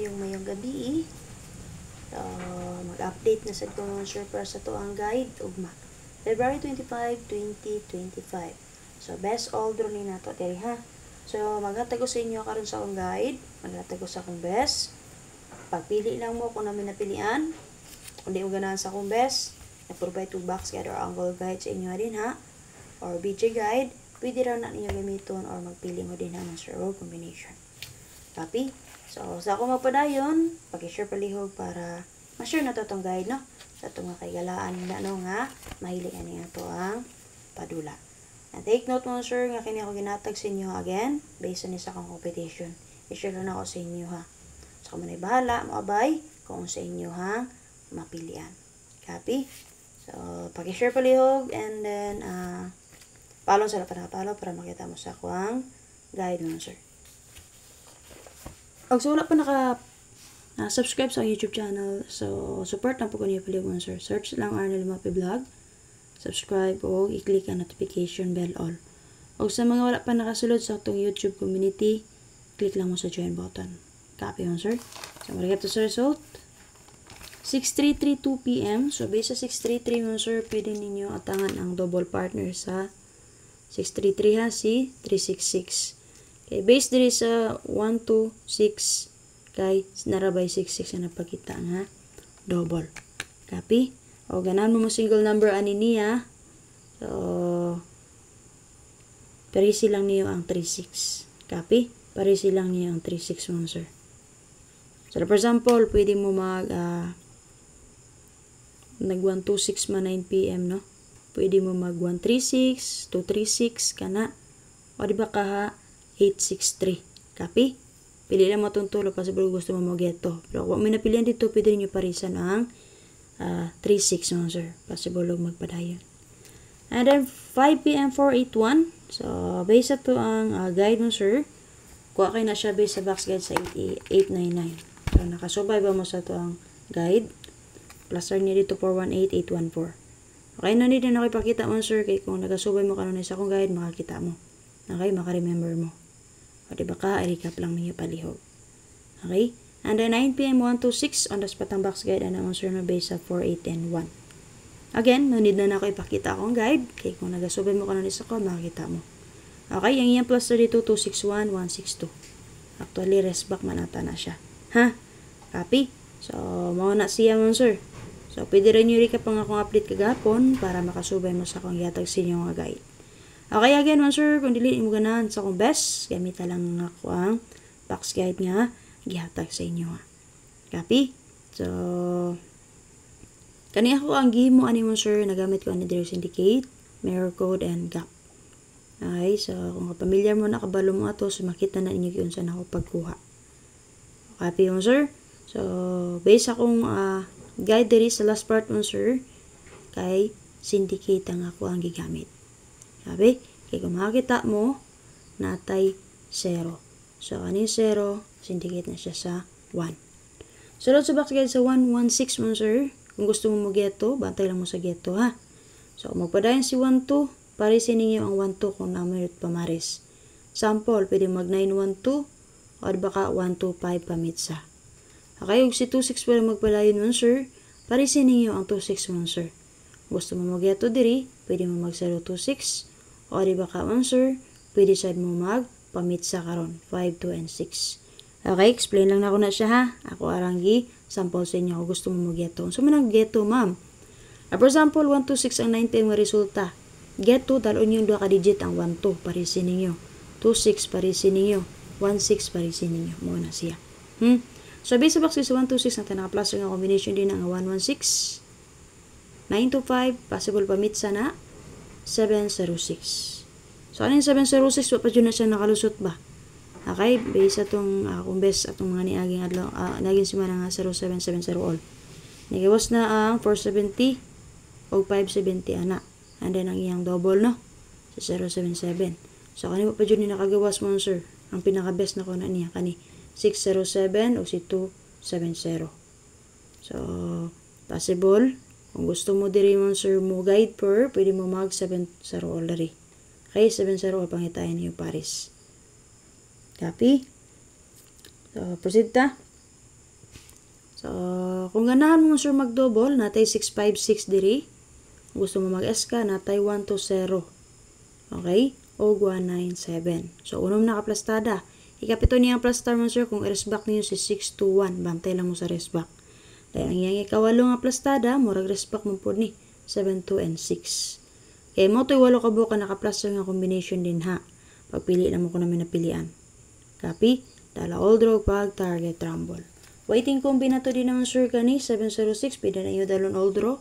mayong gabi. Mag-update na sa itong sure para sa to ang guide ugma. February 25, 2025. So, best all draw ni nato diri ha. So, maghatag ko sa inyo karon sa akong guide. Maghatag ko sa akong best. Pagpili lang mo kung namin napilian. Kung di mo ganahan sa akong best, na-provide to box guide or angle guide sa inyo din ha. Or BJ guide. Pwede raw na ninyo gamiton or magpili mo din ng sure combination. Copy? So, sa ako magpadayon, pag-share palihog para ma-share na to itong guide, no? Sa itong mga kaigalaan na, no, nga, mahiling niya to ang padula. And take note mo, sir, nga kini ako ginatag sa inyo again, based on isa kong competition. I-share na ako sa inyo, ha? So, kung manay bahala, maabay, kung sa inyo, ha, mapilian. Copy? So, pag-share palihog, and then, follow sa lapan para makita mo sa akong guide mo, sir. So wala pa subscribe sa YouTube channel, so support na po ko niyo paliwan, sir. Search lang Arnel Mapi Vlog, subscribe o i-click ang notification bell all. O sa mga wala pa nakasulod sa itong YouTube community, click lang mo sa join button. Copy mo, sir. So marigat to sa result 6332 PM. So based sa 633 mo, sir, pwede ninyo atangan ang double partner sa 633 ha, si 366. Okay, based diri sa 126 kay narabay 66 na napakita nga double. Copy? O ganan mo single number ani niya. So parisi lang niyo ang 36. Copy? Parisi lang niyo ang 36 mo, sir. So for example, pwede mo nag 126 man 9 PM, no? Pwede mo mag 136, 236 kana. O di ba ka 863. Copy? Pili lang mo itong tulo kasi gusto mo mag-geto. Pero kung may napilihan dito, pwede nyo parisan ang 36 mo, sir. Possible magpadayon. And then 5 PM 481. So, base ito ang guide mo, sir. Kuha kayo na siya base sa box guide sa 899. So, nakasubay ba mo sa ito ang guide? Plaster niya dito 418814. Okay, na din na ipakita mo, sir. Kaya kung nagasubay mo kanunay sa akong guide, makakita mo. Okay, makaremember mo. O diba ka, recap lang niyo palihog. Okay? And then 9 PM 126 on the spot ang box guide and ang answer na base sa 4810 1. Again, no need na ako ipakita akong guide. Kaya kung nagasubay mo kanunay sa ko, makakita mo. Okay, ang iyang plus dito 261 162. Actually, rest back manata na siya. Ha? Copy? So, mauna siya mo, sir. So, pwede rin yung recap ang akong update kagapon para makasubay mo sa akong yatag sa inyo nga guide. Okay, again, man, sir, kung dili mo ganahan sa akong best, gamita lang ako ang box guide nga gihatag sa inyo. Ha. Copy? So, kani ako ang gihimo ani mo, sir, nagamit ko ani Dere Syndicate, mirror code, and gap. Okay, so, kung kapamilyar mo na kabalo mo ato, so makita na inyo kung saan ako pagkuha. Copy mo, sir? So, based akong guide diri sa last part mo, sir, kay Syndicate ang ako ang gigamit. Sabi, kaya kung makakita mo, natay 0. So, ano yung 0? Syndicate na siya sa 1. Sunod sa box guide sa 116 mo, sir. Kung gusto mo mag-geto, bantay lang mo sa geto, ha? So, kung magpadayan si 12, parisin ninyo ang 12 kung namin pamaris. Sample, pwede mag 912 o baka 125 pamitsa. Okay, kung si 26 pwede magpadayan mo, sir, parisin ninyo ang 26 mo, sir. Gusto mo mag-geto diri, pwede mo mag 026 o di ba ka answer, pwede sad mo mag pamitsa karon 5, 2, and 6. Okay, explain lang na ako na siya, ha. Ako aranggi sample sa inyo kung gusto mo mag-geto. So, manang geto, ma'am. For example, 126 ang 9 nga resulta. Geto, dalon yung 2 ka digit ang 12 parisin ninyo. 26 parisin ninyo. 16 parisin ninyo. Muna siya. So, base sa box is 126 na naka-plus nga combination din ang 116. 925, possible pamitsa na 706. So, ano yung 706? Pa dyan na siya nakalusot ba? Okay, base atong kung best atong mga niaging adlaw, naging simana nga 0770 all. Nagiwas na ang 470 o 570 ana. And then ang iyang double, no? Sa 077. So, kani pa dyan ni nakagawas mo, sir. Ang pinaka-best na ko na niya, kani 607 o si 270. So, possible. Kung gusto mo diri mo, sir, mo guide per, pwede mo mag 70 already. Okay, 70 pangitayan niyo Paris. Copy. So, proceed ta. So, kung ganahan mo sir mag-double, natay 656 diri. Kung gusto mo mag-S ka, natay 120. Okay? O 197. So, unom na kaplastada. Ikapito niyang plastar mo sir kung resback niyo si 621. Bantay lang mo sa resback. Dahil ang iyang ikawalo nga plastada, murag resback mo po ni 72 and 6. Kaya mo to'y walo ka buka nakaplaster nga combination din ha. Pagpili na mo ko namin napilian. Copy? Dala all draw pag target rumble. Waiting kombinato din naman sir kani 706. Pida na iyo dalon all draw.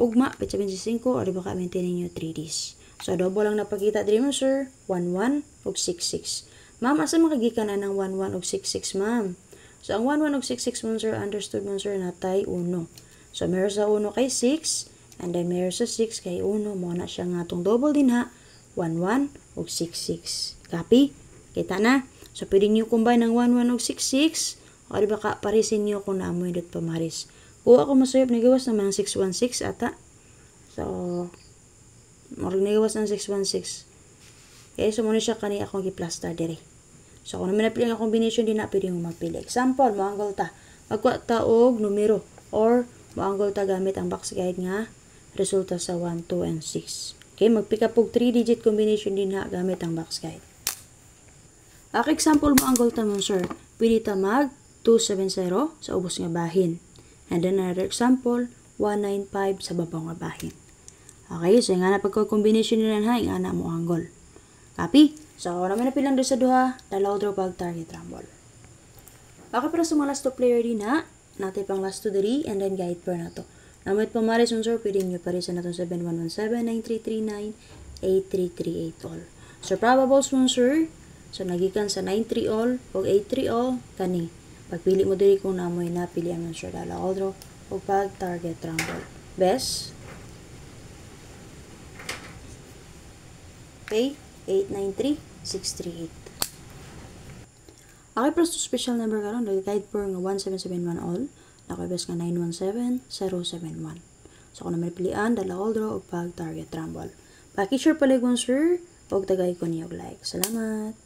Ugma, pet 75. O di ba ka maintain ninyo 3Ds. So, double lang napakita din mo sir. 11 ug 66. Ma'am, asa makagikan na ng 11 ug 66 ma'am? So, ang 11 ug 66 mo sir, understood mo sir, natay 1. So, meron sa 1 kay 6. And then, meron sa 6 kay 1. Muna siya nga itong double din ha. 11 ug 66. Copy? Kita na? So, pwede nyo combine ng 11 ug 66. O, di ba ka, parisin nyo kung naamoy dot pamaris. Kung ako masayap, nagawas naman ng 616 ata. So, marag nagawas ng 616. Kaya, so muna siya kani akong gi-plaster dire. So, kung naman napili nga combination din na, pwede mo magpili. Example, maanggol ta. Magkuha ta og numero. Or, maanggol ta gamit ang box guide nga resulta sa 1, 2, and 6. Okay, mag-pick up og 3-digit combination din na gamit ang box guide. Ak example maanggol ta mo sir. Pwede ta mag 270 sa ubos nga bahin. And then another example, 195 sa babaw nga bahin. Okay, so nga na pagko-combination nila ha, nga na mo anggol. Copy? So, naman na pilang doon sa duha, dalaw draw pag target rumble. Okay, para sa mga last 2 player din ha, natin pang last 2 diri, and then guide per na to. Namit pamaris mo sir, pwede nyo parisan na itong 7117, 9339, 8338 all. So, probables mo sir, so nagikan sa 93 all, o 83 all, kani. Pagpili mo diri kung namoy na, pilihan mo sure dala all draw o pag target rumble. Best. Okay, 893638. Okay, plus to special number karon nag-guide per nga 1771 all. Nakabes nga 917071. So kung naman pilihan, dala all draw o pag target rumble. Paki-share paligwan sir, og tagay ko niyo like. Salamat.